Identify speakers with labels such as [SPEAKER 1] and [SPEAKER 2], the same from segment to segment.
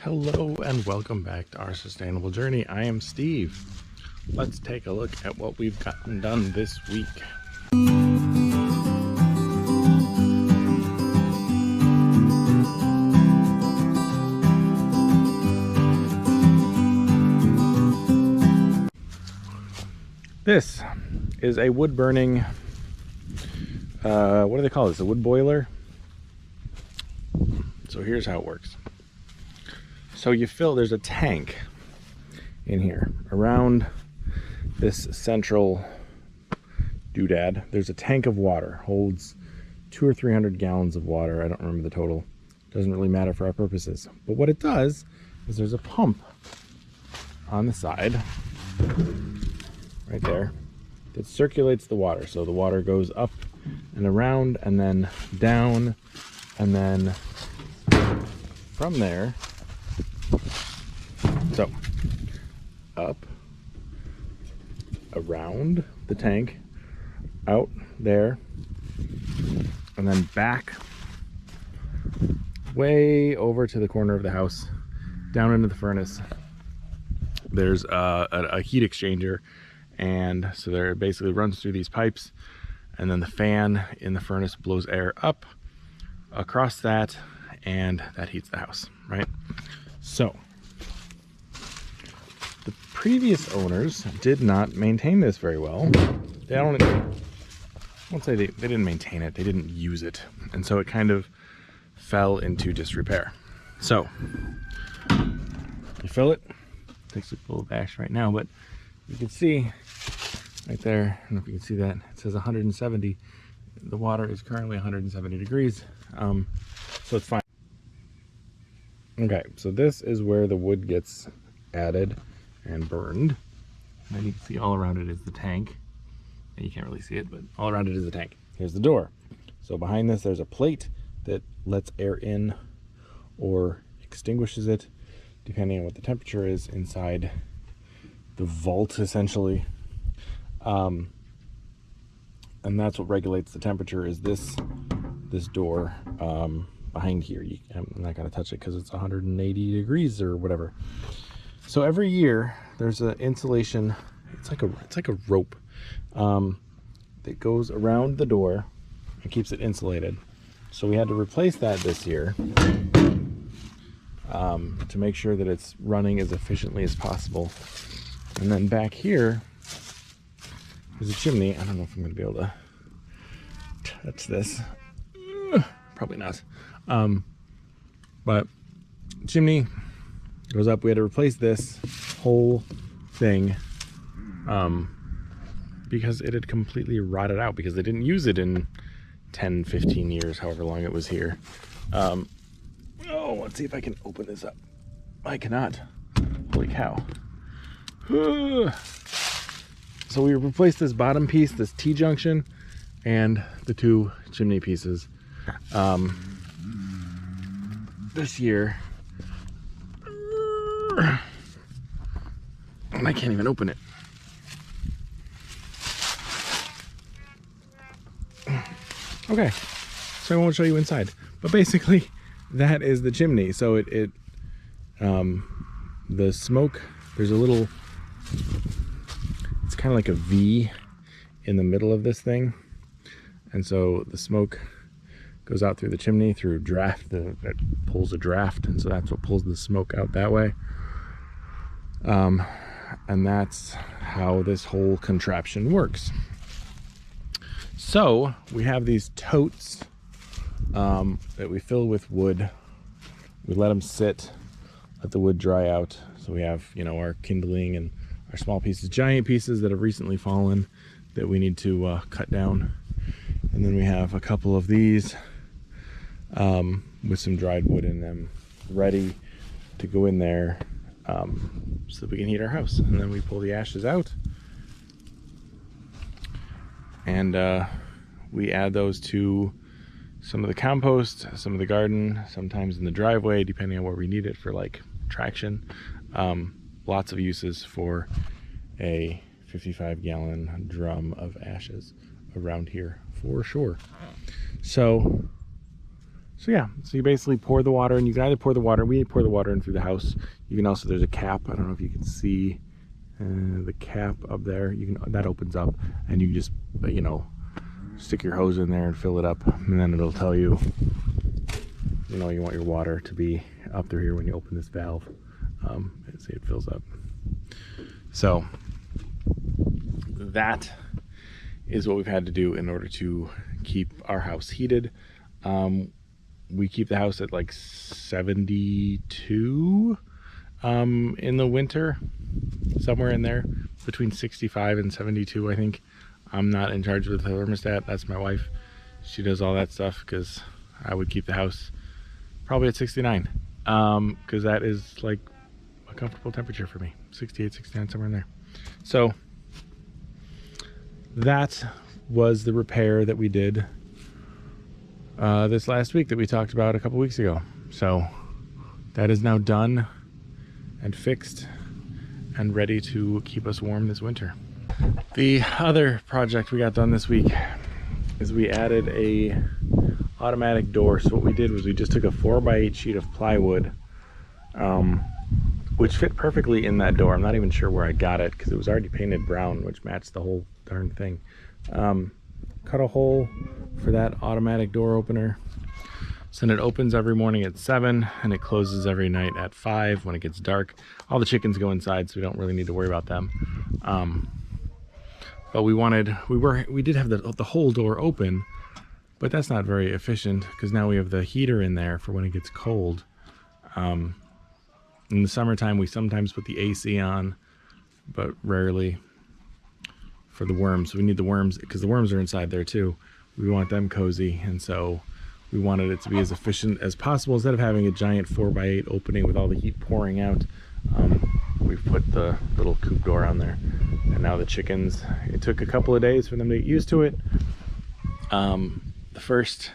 [SPEAKER 1] Hello and welcome back to our sustainable journey. I am Steve. Let's take a look at what we've gotten done this week. This is a wood burning, what do they call this? A wood boiler? So here's how it works. So there's a tank in here around this central doodad. There's a tank of water, holds 200 or 300 gallons of water. I don't remember the total. Doesn't really matter for our purposes. But what it does is there's a pump on the side, right there, that circulates the water. So the water goes up and around and then down, and then from there, so up, around the tank, out there, and then back way over to the corner of the house, down into the furnace. There's a heat exchanger, and so there it basically runs through these pipes, and then the fan in the furnace blows air up across that, and that heats the house, right? So the previous owners did not maintain this very well. I won't say they didn't maintain it, they didn't use it, and so it kind of fell into disrepair. So you fill it. Takes a little bash right now, but you can see right there, I don't know if you can see that, it says 170. The water is currently 170 degrees, so it's fine. Okay, so this is where the wood gets added and burned. And then you can see all around it is the tank. And you can't really see it, but all around it is the tank. Here's the door. So behind this, there's a plate that lets air in or extinguishes it, depending on what the temperature is inside the vault, essentially. And that's what regulates the temperature, is this door behind here. I'm not going to touch it because it's 180 degrees or whatever. So every year there's an insulation, it's like a rope that goes around the door and keeps it insulated. So we had to replace that this year to make sure that it's running as efficiently as possible. And then back here is a chimney. I don't know if I'm going to be able to touch this. Probably not. But chimney goes up. We had to replace this whole thing because it had completely rotted out, because they didn't use it in 10, 15 years, however long it was here. Let's see if I can open this up. I cannot. Holy cow. So we replaced this bottom piece, this T-junction, and the two chimney pieces. This year, and I can't even open it. Okay, so I won't show you inside, but basically that is the chimney. So the smoke, there's a little, it's kind of like a V in the middle of this thing, and so the smoke goes out through the chimney through draft. That pulls a draft, and so that's what pulls the smoke out that way. And that's how this whole contraption works. So we have these totes that we fill with wood. We let them sit, let the wood dry out. So we have, our kindling and our small pieces, giant pieces that have recently fallen that we need to cut down. And then we have a couple of these with some dried wood in them, ready to go in there so that we can heat our house. And then we pull the ashes out, and we add those to some of the compost, some of the garden, sometimes in the driveway, depending on where we need it for like traction. Lots of uses for a 55-gallon drum of ashes around here for sure. So So yeah, so you basically pour the water, and you can either pour the water, we pour the water in through the house. You can also, there's a cap, I don't know if you can see the cap up there, that opens up, and you can just, you know, stick your hose in there and fill it up, and then it'll tell you, you know, you want your water to be up through here when you open this valve. See, it fills up. So that is what we've had to do in order to keep our house heated. We keep the house at like 72 in the winter, somewhere in there, between 65 and 72, I think. I'm not in charge of the thermostat. That's my wife. She does all that stuff, because I would keep the house probably at 69, because that is like a comfortable temperature for me. 68, 69, somewhere in there. So that was the repair that we did this last week that we talked about a couple weeks ago. So that is now done and fixed and ready to keep us warm this winter. The other project we got done this week is we added a automatic door. So what we did was we just took a 4x8 sheet of plywood, which fit perfectly in that door. I'm not even sure where I got it, because it was already painted brown, which matched the whole darn thing. Cut a hole for that automatic door opener, so then it opens every morning at 7 and it closes every night at 5 when it gets dark. All the chickens go inside, so we don't really need to worry about them. But we did have the whole door open, but that's not very efficient, because now we have the heater in there for when it gets cold. In the summertime we sometimes put the AC on, but rarely, for the worms. We need the worms, because the worms are inside there too. We want them cozy, and so we wanted it to be as efficient as possible. Instead of having a giant 4x8 opening with all the heat pouring out, we've put the little coop door on there. And now the chickens, it took a couple of days for them to get used to it. The first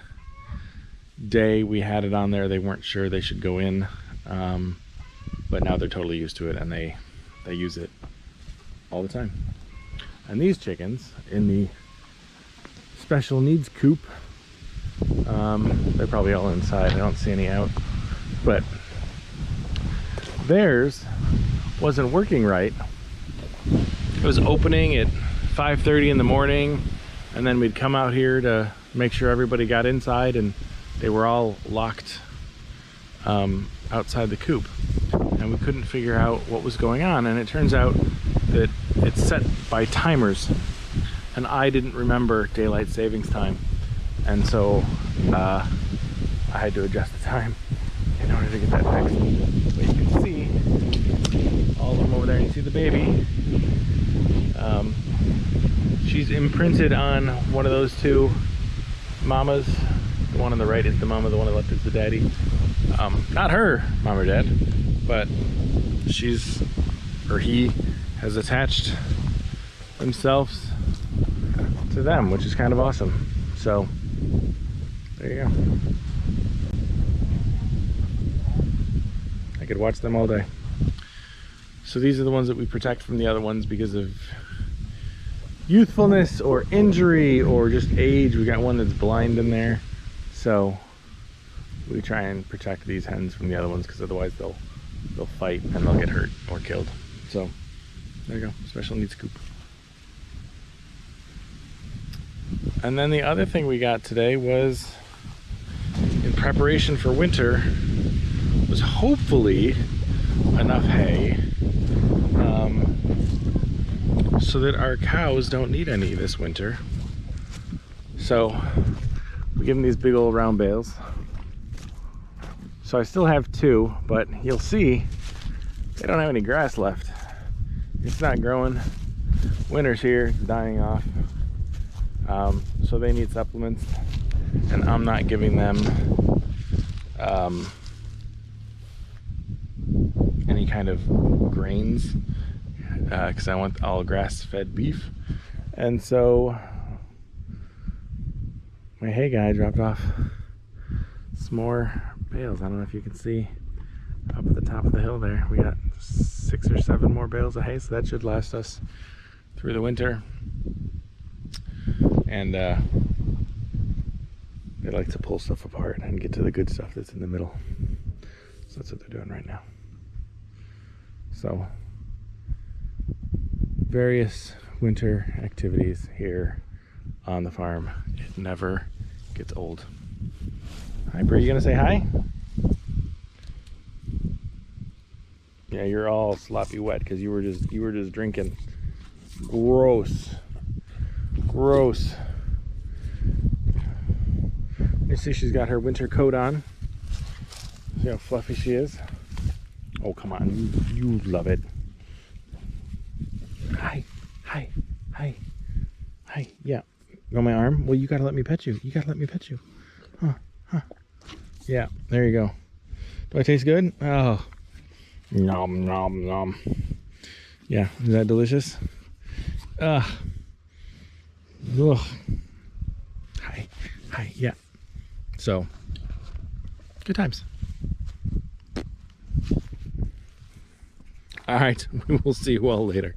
[SPEAKER 1] day we had it on there, they weren't sure they should go in, but now they're totally used to it, and they use it all the time. And these chickens in the special needs coop, they're probably all inside. I don't see any out, but theirs wasn't working right. It was opening at 5:30 in the morning, and then we'd come out here to make sure everybody got inside, and they were all locked outside the coop, and we couldn't figure out what was going on. And it turns out that it's set by timers, and I didn't remember daylight savings time, and so I had to adjust the time in order to get that fixed. But you can see all of them over there, and you see the baby. She's imprinted on one of those two mamas. The one on the right is the mama, the one on the left is the daddy. Not her mom or dad, but he has attached themselves to them, which is kind of awesome. So there you go. I could watch them all day. So these are the ones that we protect from the other ones because of youthfulness or injury or just age. We got one that's blind in there, so we try and protect these hens from the other ones, because otherwise they'll fight and they'll get hurt or killed. So there you go, special needs coop. And then the other thing we got today was, in preparation for winter, was hopefully enough hay so that our cows don't need any this winter. So we give them these big old round bales. So I still have two, but you'll see they don't have any grass left. It's not growing. Winter's here, it's dying off. So they need supplements, and I'm not giving them any kind of grains, because I want all grass-fed beef. And so my hay guy dropped off some more bales. I don't know if you can see up at the top of the hill there. We got 6 or 7 more bales of hay, so that should last us through the winter. And They like to pull stuff apart and get to the good stuff that's in the middle. So that's what they're doing right now. So, various winter activities here on the farm. It never gets old. Hi, Bree, you gonna say hi? Yeah, you're all sloppy wet because you were just drinking. Gross. Gross. You see she's got her winter coat on. See how fluffy she is? Oh, come on. You love it. Hi. Hi. Hi. Hi. Yeah. You want my arm? Well, you gotta let me pet you. You gotta let me pet you. Huh. Huh. Yeah. There you go. Do I taste good? Oh. Nom, nom, nom. Yeah. Is that delicious? Ugh. Ugh. Hi. Hi. Yeah. So, good times. All right. We will see you all later.